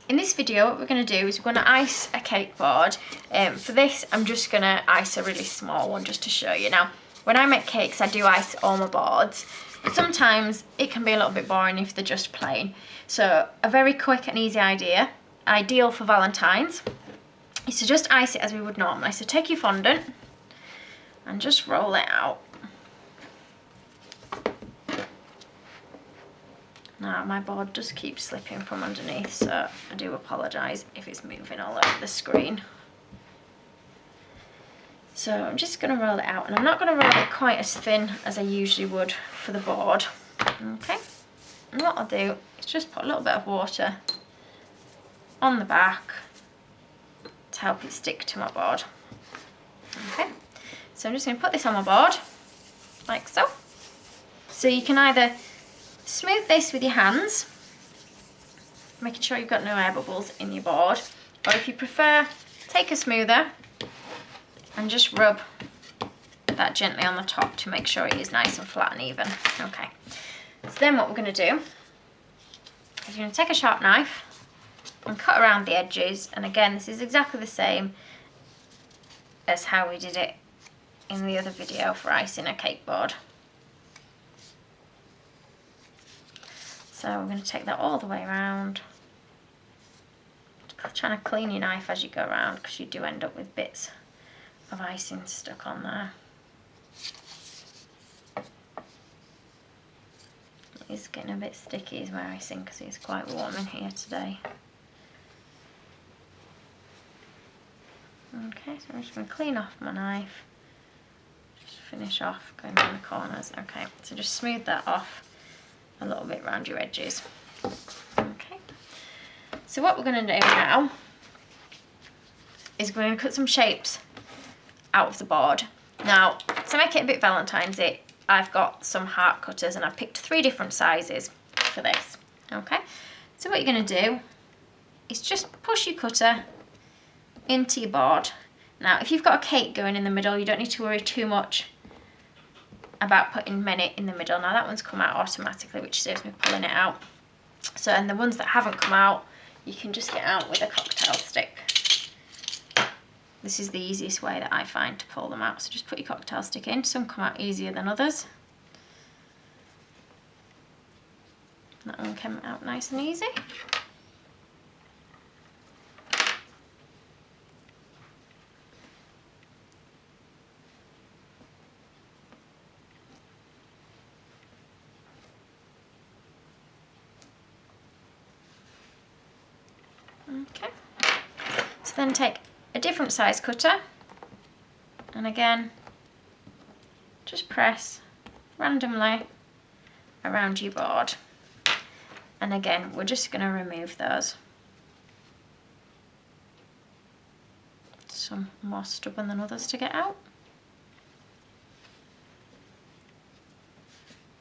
in this video, what we're going to do is we're going to ice a cake board. For this, I'm just going to ice a really small one just to show you. Now, when I make cakes, I do ice all my boards, but sometimes it can be a little bit boring if they're just plain. So a very quick and easy idea, ideal for Valentine's, is to just ice it as we would normally. So take your fondant and just roll it out. Now my board just keeps slipping from underneath, so I do apologise if it's moving all over the screen. So I'm just going to roll it out, and I'm not going to roll it quite as thin as I usually would for the board. Okay, and what I'll do is just put a little bit of water on the back to help it stick to my board. Okay, so I'm just going to put this on my board like so. So you can either smooth this with your hands, making sure you've got no air bubbles in your board, or if you prefer, take a smoother and just rub that gently on the top to make sure it is nice and flat and even. Okay, so then what we're going to do is you're going to take a sharp knife and cut around the edges, and again this is exactly the same as how we did it in the other video for icing a cake board. So we're going to take that all the way around, trying to clean your knife as you go around because you do end up with bits of icing stuck on there. It is getting a bit sticky is my icing because it's quite warm in here today. Okay, so I'm just going to clean off my knife, just finish off going down the corners. Okay, so just smooth that off a little bit around your edges. Okay, so what we're going to do now is we're going to cut some shapes out of the board. Now, to make it a bit Valentine's-y, I've got some heart cutters and I've picked 3 different sizes for this. Okay, so what you're going to do is just push your cutter into your board. Now, if you've got a cake going in the middle, you don't need to worry too much about putting many in the middle. Now that one's come out automatically, which saves me pulling it out. So, and the ones that haven't come out, you can just get out with a cocktail stick. This is the easiest way that I find to pull them out. So just put your cocktail stick in. Some come out easier than others. That one came out nice and easy. Okay, so then take a different size cutter and again just press randomly around your board, and again we're just going to remove those. Some more stubborn than others to get out,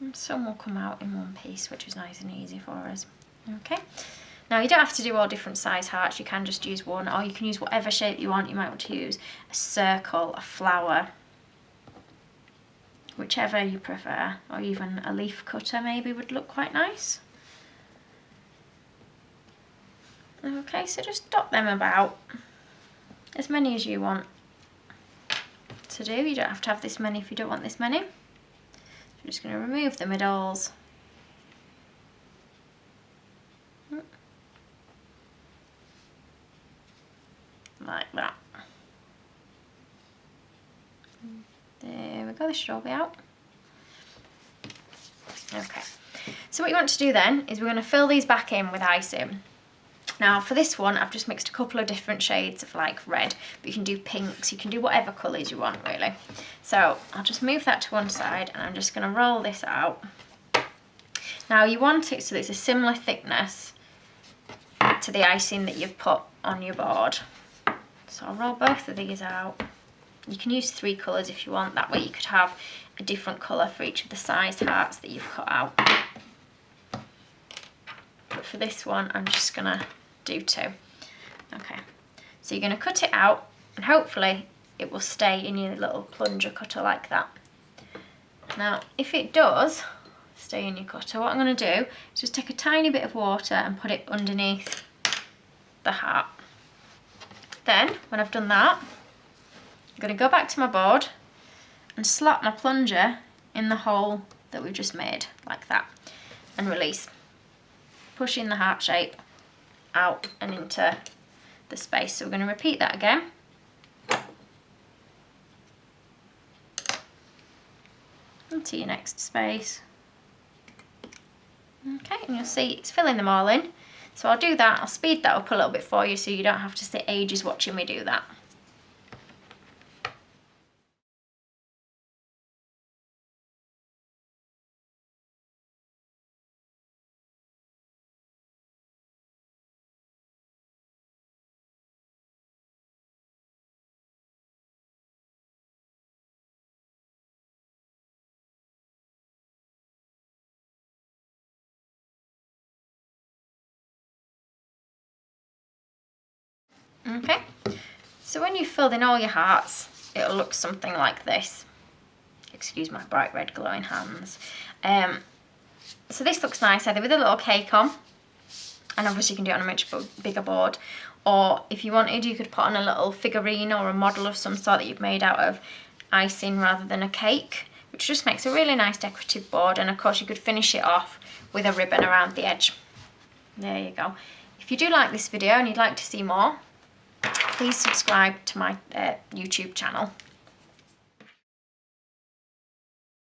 and some will come out in one piece, which is nice and easy for us. Okay. Now you don't have to do all different size hearts, you can just use one, or you can use whatever shape you want. You might want to use a circle, a flower, whichever you prefer, or even a leaf cutter maybe would look quite nice. Okay, so just dot them about, as many as you want to do. You don't have to have this many if you don't want this many. I'm just going to remove the middles. Like that. There we go, this should all be out. Okay, so what you want to do then is we're going to fill these back in with icing. Now for this one I've just mixed a couple of different shades of like red, but you can do pinks, you can do whatever colours you want really. So I'll just move that to one side and I'm just going to roll this out. Now you want it so that it's a similar thickness to the icing that you've put on your board. So I'll roll both of these out. You can use 3 colours if you want, that way you could have a different colour for each of the sized hearts that you've cut out. But for this one I'm just going to do 2. Okay, so you're going to cut it out and hopefully it will stay in your little plunger cutter like that. Now if it does stay in your cutter, what I'm going to do is just take a tiny bit of water and put it underneath the heart. Then, when I've done that, I'm going to go back to my board and slot my plunger in the hole that we've just made, like that, and release. Pushing the heart shape out and into the space. So we're going to repeat that again. Into your next space. Okay, and you'll see it's filling them all in. So I'll do that, I'll speed that up a little bit for you so you don't have to sit ages watching me do that. Okay, so when you've filled in all your hearts, it'll look something like this. Excuse my bright red glowing hands. So this looks nice either with a little cake on, and obviously you can do it on a much bigger board, or if you wanted you could put on a little figurine or a model of some sort that you've made out of icing rather than a cake, which just makes a really nice decorative board. And of course you could finish it off with a ribbon around the edge. There you go. If you do like this video and you'd like to see more, please subscribe to my YouTube channel.